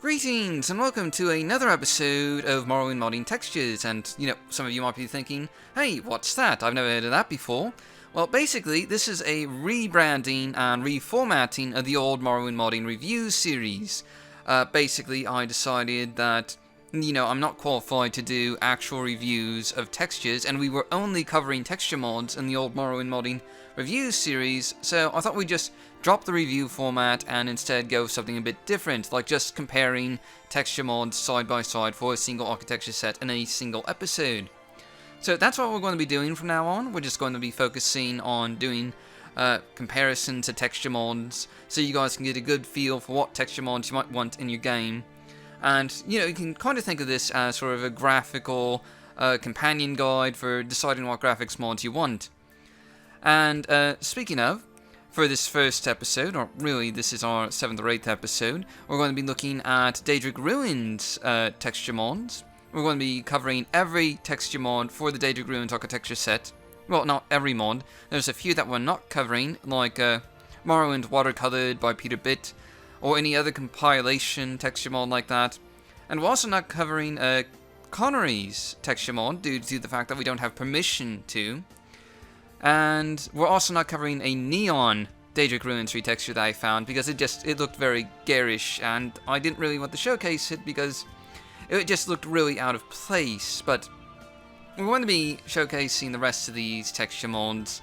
Greetings and welcome to another episode of Morrowind Modding Textures, and some of you might be thinking, hey, what's that? I've never heard of that before. Well, basically, this is a rebranding and reformatting of the old Morrowind Modding Reviews series. Basically, I decided that, I'm not qualified to do actual reviews of textures, and we were only covering texture mods in the old Morrowind Modding Reviews series, so I thought we'd just drop the review format and instead go with something a bit different, like just comparing texture mods side by side for a single architecture set in a single episode. So that's what we're going to be doing from now on. We're just going to be focusing on doing comparisons to texture mods, so you guys can get a good feel for what texture mods you might want in your game. And, you can kind of think of this as sort of a graphical companion guide for deciding what graphics mods you want. And speaking of, for this first episode, or really this is our 7th or 8th episode, we're going to be looking at Daedric Ruins texture mods. We're going to be covering every texture mod for the Daedric Ruins architecture set. Well, not every mod. There's a few that we're not covering, like Morrowind Watercolored by Peter Bitt, or any other compilation texture mod like that. And we're also not covering Connery's texture mod, due to the fact that we don't have permission to. And we're also not covering a neon Daedric Ruins retexture that I found, because it looked very garish, and I didn't really want to showcase it because it just looked really out of place. But we're going to be showcasing the rest of these texture mods,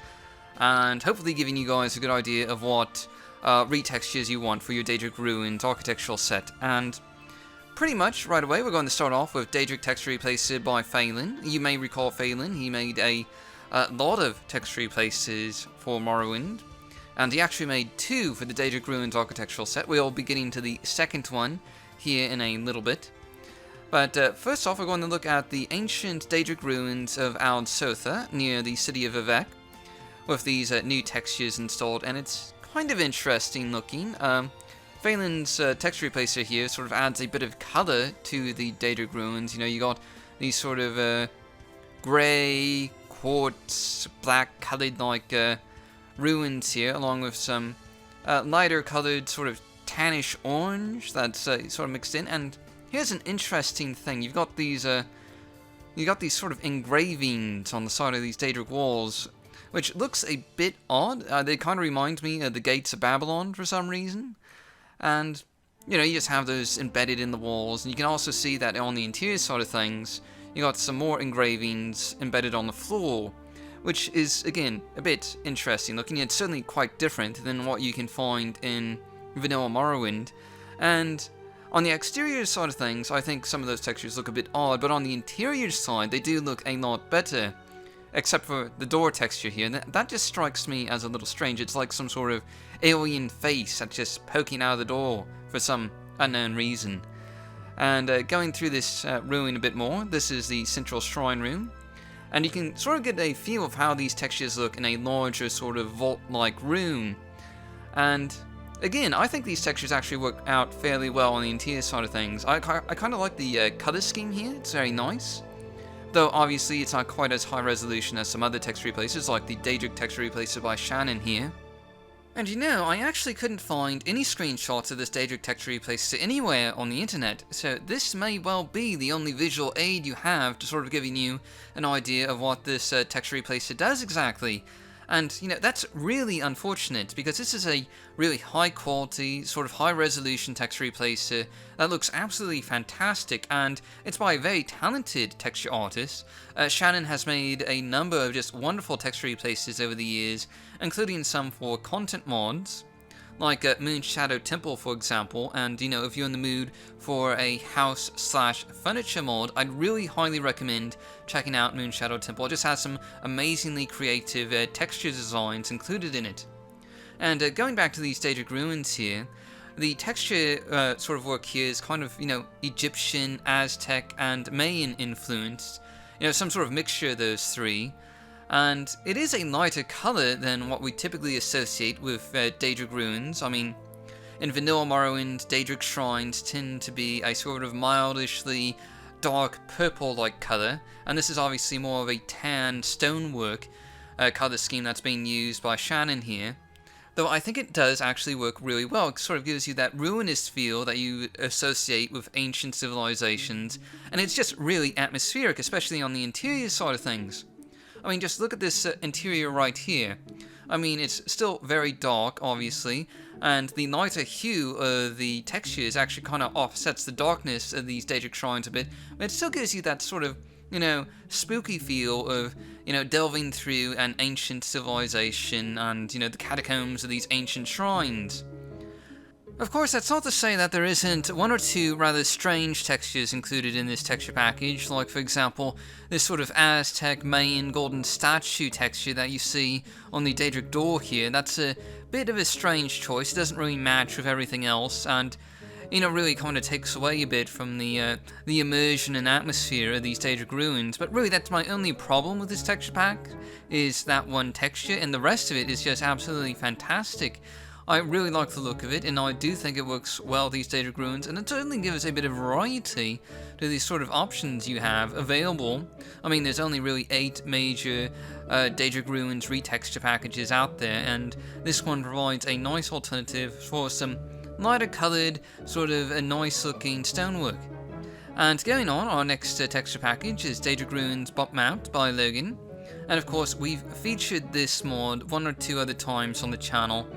and hopefully giving you guys a good idea of what retextures you want for your Daedric Ruins architectural set. And pretty much right away we're going to start off with Daedric Texture Replacer by Faylynn. You may recall Faylynn, he made a lot of texture replaces for Morrowind, and he actually made 2 for the Daedric Ruins architectural set. We'll be getting to the second one here in a little bit. But first off, we're going to look at the ancient Daedric Ruins of Al Sotha, near the city of Vivec, with these new textures installed, and it's kind of interesting looking. Faylynn's texture replacer here sort of adds a bit of color to the Daedric Ruins. You got these sort of grey, quartz, black colored like ruins here, along with some lighter colored sort of tannish orange that's sort of mixed in. And here's an interesting thing: you've got these sort of engravings on the side of these Daedric walls, which looks a bit odd. They kind of remind me of the Gates of Babylon for some reason. And you just have those embedded in the walls, and you can also see that on the interior side of things you got some more engravings embedded on the floor, which is, again, a bit interesting looking. It's certainly quite different than what you can find in vanilla Morrowind. And on the exterior side of things, I think some of those textures look a bit odd, but on the interior side, they do look a lot better. Except for the door texture here, that just strikes me as a little strange. It's like some sort of alien face that's just poking out of the door for some unknown reason. And going through this ruin a bit more, this is the central shrine room, and you can sort of get a feel of how these textures look in a larger sort of vault-like room. And again, I think these textures actually work out fairly well on the interior side of things. I kind of like the color scheme here. It's very nice, though obviously it's not quite as high resolution as some other texture replacers, like the Daedric Texture Replacer by Shannon here. And I actually couldn't find any screenshots of this Daedric Texture Replacer anywhere on the internet, so this may well be the only visual aid you have to sort of giving you an idea of what this Texture Replacer does exactly. And, that's really unfortunate, because this is a really high quality, sort of high resolution texture replacer that looks absolutely fantastic, and it's by a very talented texture artist. Shannon has made a number of just wonderful texture replacers over the years, including some for content mods, like Moonshadow Temple, for example. And, if you're in the mood for a house/furniture mod, I'd really highly recommend checking out Moonshadow Temple. It just has some amazingly creative texture designs included in it. And going back to these Daedric Ruins here, the texture sort of work here is kind of, Egyptian, Aztec, and Mayan influenced. Some sort of mixture of those three. And it is a lighter color than what we typically associate with Daedric Ruins. I mean, in vanilla Morrowind, Daedric shrines tend to be a sort of mildishly dark purple-like color, and this is obviously more of a tan stonework color scheme that's being used by Shannon here. Though I think it does actually work really well. It sort of gives you that ruinous feel that you associate with ancient civilizations, and it's just really atmospheric, especially on the interior side of things. I mean, just look at this interior right here. I mean, it's still very dark, obviously, and the lighter hue of the textures actually kind of offsets the darkness of these Daedric shrines a bit, but it still gives you that sort of, spooky feel of, delving through an ancient civilization and, the catacombs of these ancient shrines. Of course, that's not to say that there isn't one or two rather strange textures included in this texture package, like for example, this sort of Aztec Mayan golden statue texture that you see on the Daedric door here. That's a bit of a strange choice. It doesn't really match with everything else, and really kind of takes away a bit from the immersion and atmosphere of these Daedric ruins. But really, that's my only problem with this texture pack, is that one texture, and the rest of it is just absolutely fantastic. I really like the look of it, and I do think it works well with these Daedric ruins, and it certainly gives a bit of variety to these sort of options you have available. I mean, there's only really 8 major Daedric ruins retexture packages out there, and this one provides a nice alternative for some lighter coloured, sort of a nice looking stonework. And going on, our next texture package is Daedric Ruins Bump Mount by Logan, and of course we've featured this mod 1 or 2 other times on the channel,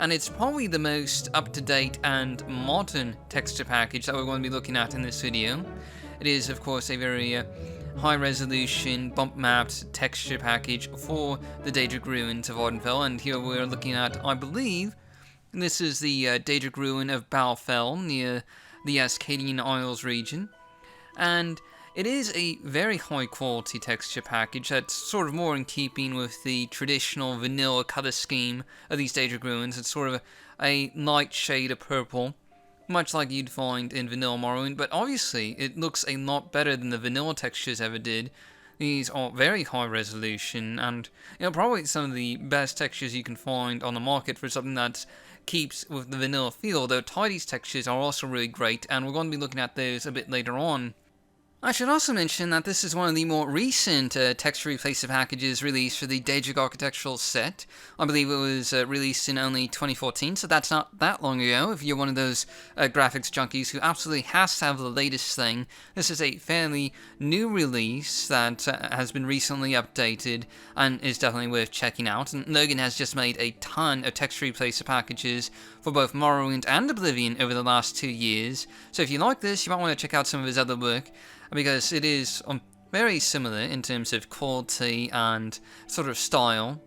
and it's probably the most up-to-date and modern texture package that we're going to be looking at in this video. It is, of course, a very high-resolution, bump-mapped texture package for the Daedric Ruins of Vvardenfell, and here we're looking at, I believe, this is the Daedric Ruin of Vvardenfell, near the Ascadian Isles region, and it is a very high-quality texture package that's sort of more in keeping with the traditional vanilla color scheme of these Daedric ruins. It's sort of a light shade of purple, much like you'd find in vanilla Morrowind, but obviously it looks a lot better than the vanilla textures ever did. These are very high resolution, and probably some of the best textures you can find on the market for something that keeps with the vanilla feel, though Tidy's textures are also really great, and we're going to be looking at those a bit later on. I should also mention that this is one of the more recent texture replacer packages released for the Daedric architectural set. I believe it was released in only 2014, so that's not that long ago. If you're one of those graphics junkies who absolutely has to have the latest thing, this is a fairly new release that has been recently updated and is definitely worth checking out. And Logan has just made a ton of texture replacer packages for both Morrowind and Oblivion over the last 2 years, so if you like this, you might want to check out some of his other work, because it is very similar in terms of quality and sort of style.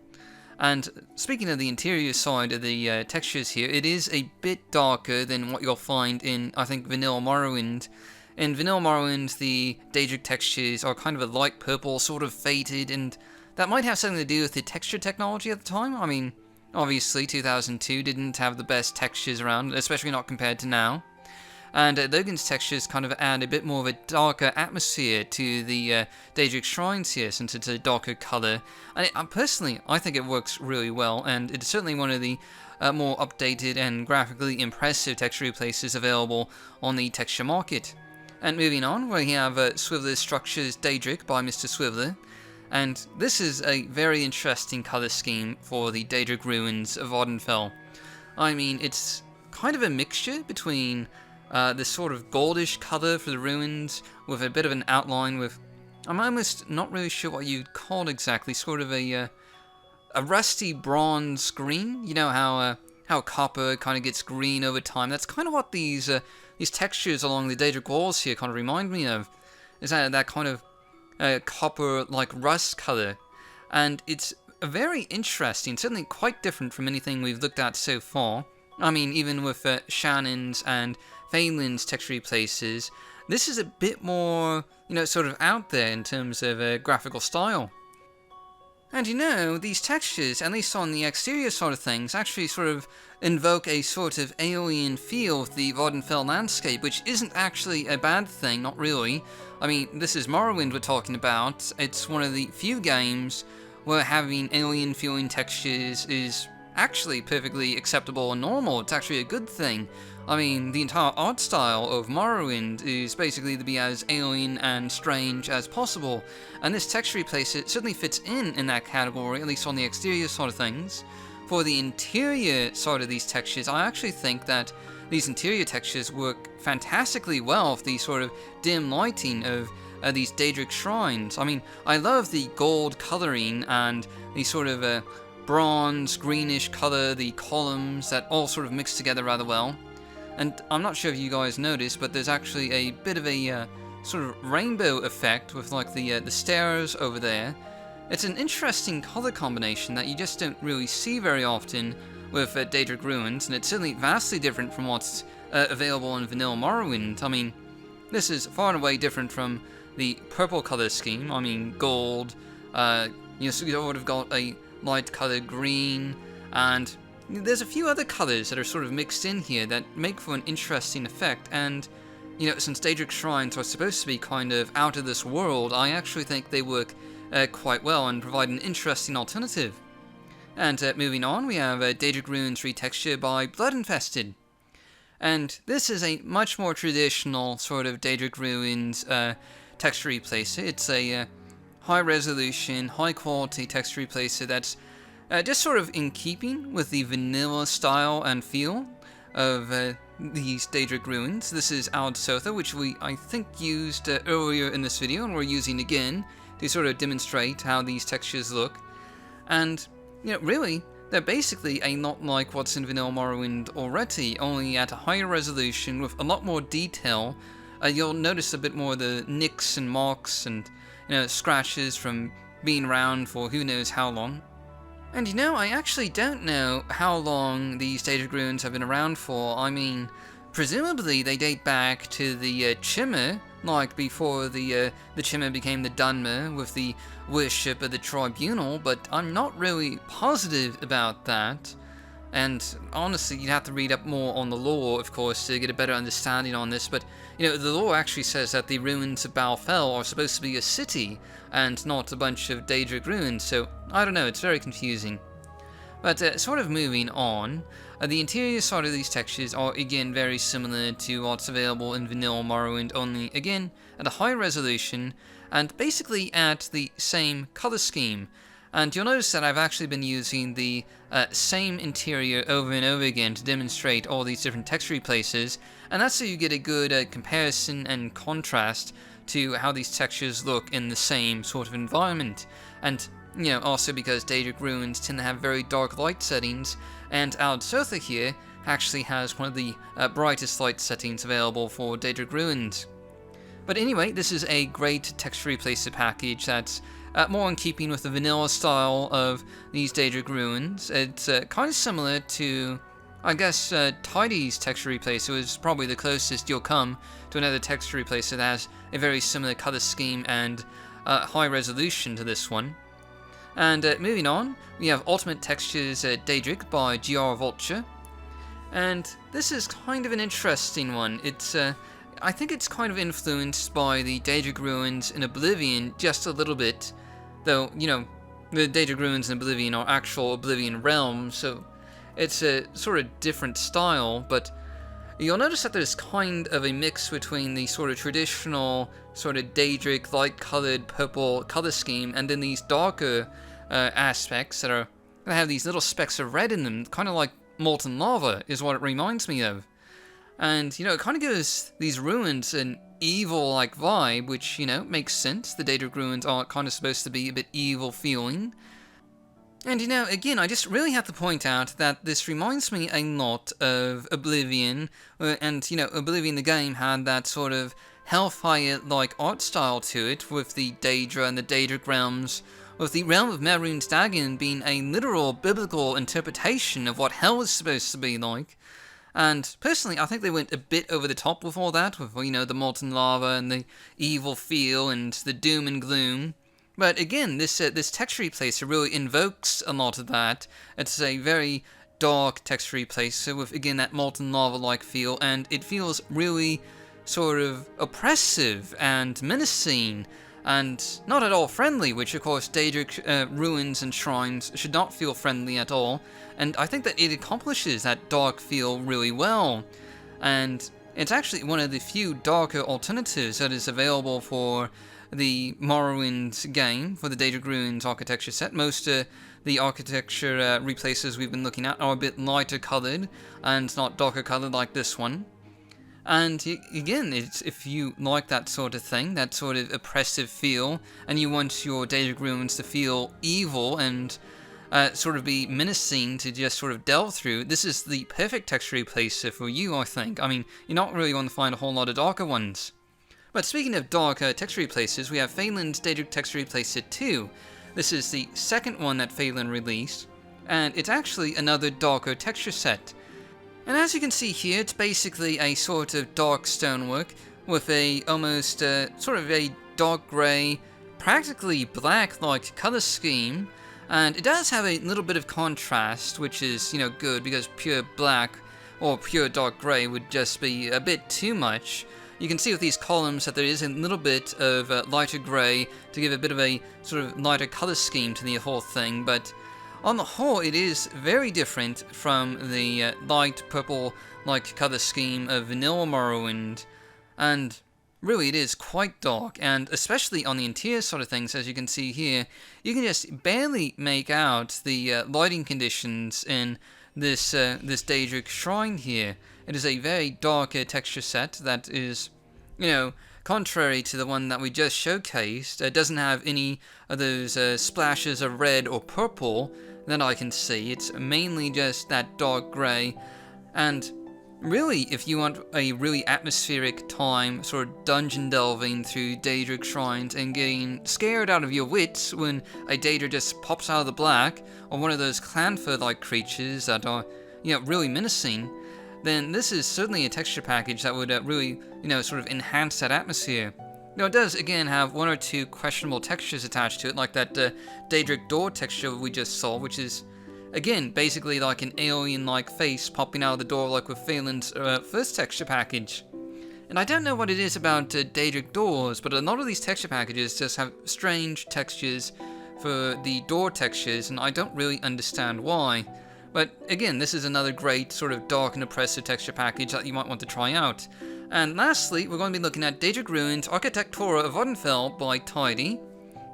And speaking of the interior side of the textures here, it is a bit darker than what you'll find in, I think, vanilla Morrowind. In vanilla Morrowind, the Daedric textures are kind of a light purple, sort of faded, and that might have something to do with the texture technology at the time. I mean, obviously 2002 didn't have the best textures around, especially not compared to now. And Logan's textures kind of add a bit more of a darker atmosphere to the Daedric shrines here, since it's a darker colour. And personally, I think it works really well, and it's certainly one of the more updated and graphically impressive texture replacers available on the texture market. And moving on, we have Swiveller Structures Daedric by Mr. Swiveller. And this is a very interesting colour scheme for the Daedric ruins of Vvardenfell. I mean, it's kind of a mixture between this sort of goldish colour for the ruins, with a bit of an outline with, I'm almost not really sure what you'd call it exactly, sort of a rusty bronze green. You know how copper kind of gets green over time. That's kind of what these textures along the Daedric walls here kind of remind me of. Is that kind of copper like rust colour, and it's very interesting. Certainly quite different from anything we've looked at so far. I mean, even with Shannon's and Faylynn's texture replacers, this is a bit more, sort of out there in terms of graphical style. And these textures, at least on the exterior sort of things, actually sort of invoke a sort of alien feel with the Vvardenfell landscape, which isn't actually a bad thing, not really. I mean, this is Morrowind we're talking about. It's one of the few games where having alien feeling textures is actually perfectly acceptable and normal. It's actually a good thing. I mean, the entire art style of Morrowind is basically to be as alien and strange as possible, and this texture replacer certainly fits in that category, at least on the exterior side of things. for the interior side of these textures, I actually think that these interior textures work fantastically well with the sort of dim lighting of these Daedric shrines. I mean, I love the gold coloring and the sort of bronze, greenish color, the columns that all sort of mix together rather well. And I'm not sure if you guys noticed, but there's actually a bit of a sort of rainbow effect with like the stairs over there. It's an interesting color combination that you just don't really see very often with Daedric Ruins, and it's certainly vastly different from what's available in Vanilla Morrowind. I mean, this is far and away different from the purple color scheme. I mean, gold, so you sort of got a light colored green, and there's a few other colors that are sort of mixed in here that make for an interesting effect. And since Daedric shrines are supposed to be kind of out of this world, I actually think they work quite well and provide an interesting alternative. And moving on, we have Daedric Ruins Retexture by Bloodinfested. And this is a much more traditional sort of Daedric Ruins texture replacer. It's a high resolution, high quality texture replacer that's just sort of in keeping with the vanilla style and feel of these Daedric Ruins. This is Sotha, which I think used earlier in this video, and we're using again to sort of demonstrate how these textures look. And really, they're basically a lot like what's in Vanilla Morrowind already, only at a higher resolution with a lot more detail. You'll notice a bit more of the nicks and marks and scratches from being around for who knows how long. And I actually don't know how long these Daedric Ruins have been around for. I mean, presumably they date back to the Chimmer, like before the Chimmer became the Dunmer with the worship of the Tribunal, but I'm not really positive about that. And honestly, you'd have to read up more on the lore, of course, to get a better understanding on this, but the lore actually says that the ruins of Vvardenfell are supposed to be a city, and not a bunch of Daedric ruins, so I don't know, it's very confusing. But sort of moving on, the interior side of these textures are again very similar to what's available in Vanilla Morrowind, only again at a high resolution, and basically at the same color scheme. And you'll notice that I've actually been using the same interior over and over again to demonstrate all these different texture replaces, and that's so you get a good comparison and contrast to how these textures look in the same sort of environment. And also because Daedric Ruins tend to have very dark light settings, and Sotha here actually has one of the brightest light settings available for Daedric Ruins. But anyway, this is a great texture replacer package that's more in keeping with the vanilla style of these Daedric Ruins. It's kind of similar to, I guess, Tidy's texture replacer is probably the closest you'll come to another texture replacer that has a very similar color scheme and high resolution to this one. And moving on, we have Ultimate Textures Daedric by GR Vulture. And this is kind of an interesting one. It's I think it's kind of influenced by the Daedric Ruins in Oblivion just a little bit, though, the Daedric Ruins in Oblivion are actual Oblivion realms, so it's a sort of different style, but you'll notice that there's kind of a mix between the sort of traditional sort of Daedric light-colored purple color scheme and then these darker aspects that have these little specks of red in them, kind of like molten lava is what it reminds me of. And, it kind of gives these ruins an evil-like vibe, which, makes sense. The Daedric Ruins are kind of supposed to be a bit evil-feeling. And, again, I just really have to point out that this reminds me a lot of Oblivion, and, Oblivion the game had that sort of Hellfire-like art style to it, with the Daedra and the Daedric realms, with the realm of Melrune's Dagon being a literal biblical interpretation of what hell is supposed to be like. And personally, I think they went a bit over the top with all that, with, the molten lava and the evil feel and the doom and gloom. But again, this texture replacer really invokes a lot of that. It's a very dark texture replacer with, again, that molten lava-like feel, and it feels really sort of oppressive and menacing, and not at all friendly, which of course Daedric ruins and shrines should not feel friendly at all, and I think that it accomplishes that dark feel really well, and it's actually one of the few darker alternatives that is available for the Morrowind game for the Daedric Ruins architecture set. Most the architecture replaces we've been looking at are a bit lighter colored and not darker colored like this one. And again, if you like that sort of thing, that sort of oppressive feel, and you want your Daedric Ruins to feel evil and sort of be menacing to just sort of delve through, this is the perfect texture replacer for you, I think. I mean, you're not really going to find a whole lot of darker ones. But speaking of darker texture replacers, we have Faylynn's Daedric Texture Replacer 2. This is the second one that Faylynn released, and it's actually another darker texture set. And as you can see here, it's basically a sort of dark stonework with a almost sort of a dark grey, practically black-like color scheme. And it does have a little bit of contrast, which is, good, because pure black or pure dark grey would just be a bit too much. You can see with these columns that there is a little bit of lighter grey to give a bit of a sort of lighter color scheme to the whole thing, but on the whole, it is very different from the light purple-like color scheme of vanilla Morrowind, and really it is quite dark, and especially on the interior side of things, as you can see here, you can just barely make out the lighting conditions in this Daedric shrine here. It is a very dark texture set that is, contrary to the one that we just showcased. It doesn't have any of those splashes of red or purple that I can see. It's mainly just that dark grey, and really, if you want a really atmospheric time, sort of dungeon delving through Daedric shrines and getting scared out of your wits when a Daedra just pops out of the black, or one of those Clanford-like creatures that are, really menacing, then this is certainly a texture package that would really, sort of enhance that atmosphere. Now, it does, again, have one or two questionable textures attached to it, like that Daedric door texture we just saw, which is, again, basically like an alien-like face popping out of the door like with Faylynn's first texture package. And I don't know what it is about Daedric doors, but a lot of these texture packages just have strange textures for the door textures, and I don't really understand why. But again, this is another great sort of dark and oppressive texture package that you might want to try out. And lastly, we're going to be looking at Daedric Ruins Arkitektora of Vvardenfell by Tidy.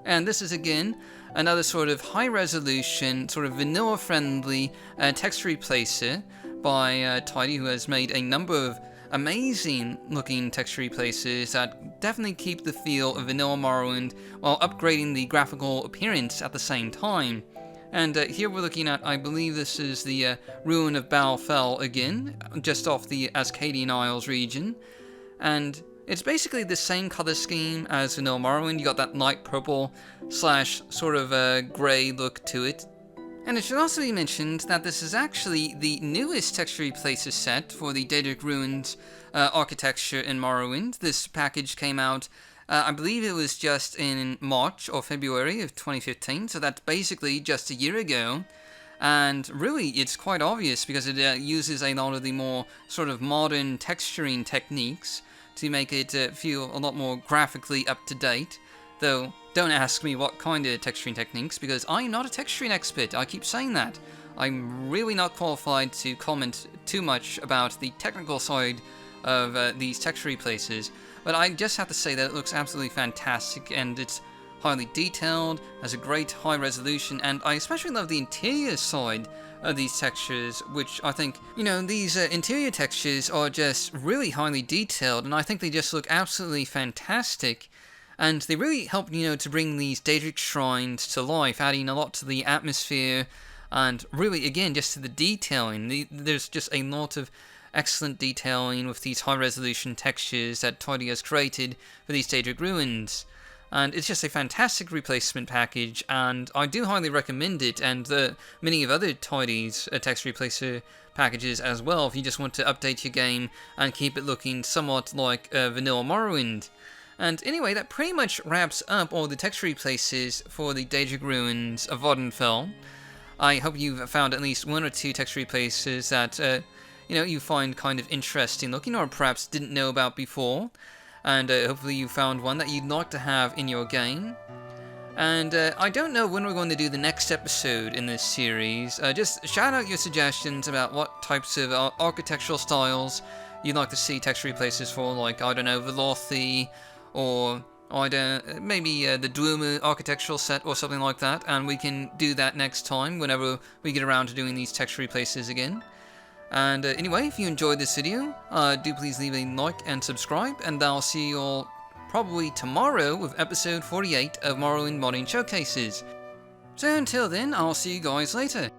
And this is again another sort of high resolution, sort of vanilla friendly texture replacer by Tidy, who has made a number of amazing looking texture replacers that definitely keep the feel of vanilla Morrowind while upgrading the graphical appearance at the same time. And here we're looking at, I believe this is the ruin of Vvardenfell again, just off the Ascadian Isles region. And it's basically the same color scheme as vanilla Morrowind. You got that light purple / sort of grey look to it. And it should also be mentioned that this is actually the newest texture replacer set for the Daedric Ruins architecture in Morrowind. This package came out, I believe it was just in March or February of 2015, so that's basically just a year ago. And really, it's quite obvious because it uses a lot of the more sort of modern texturing techniques to make it feel a lot more graphically up to date. Though, don't ask me what kind of texturing techniques, because I'm not a texturing expert. I keep saying that. I'm really not qualified to comment too much about the technical side of these texture replacers, but I just have to say that it looks absolutely fantastic, and it's highly detailed, has a great high resolution, and I especially love the interior side of these textures, which I think, these interior textures are just really highly detailed, and I think they just look absolutely fantastic. And they really help, to bring these Daedric shrines to life, adding a lot to the atmosphere, and really, again, just to the detailing. There's just a lot of excellent detailing with these high-resolution textures that Tidy has created for these Daedric Ruins. And it's just a fantastic replacement package, and I do highly recommend it, and many of other Tidy's text replacer packages as well, if you just want to update your game and keep it looking somewhat like vanilla Morrowind. And anyway, that pretty much wraps up all the text replaces for the Daedric Ruins of Vvardenfell. I hope you've found at least one or two text replaces that, you find kind of interesting looking, or perhaps didn't know about before. And hopefully you found one that you'd like to have in your game. And I don't know when we're going to do the next episode in this series. Just shout out your suggestions about what types of architectural styles you'd like to see text replaces for, like, I don't know, Velothi, or Maybe the Dwemer architectural set or something like that, and we can do that next time whenever we get around to doing these texture replaces again. And anyway, if you enjoyed this video, do please leave a like and subscribe, and I'll see you all probably tomorrow with episode 48 of Morrowind Modding Showcases. So until then, I'll see you guys later.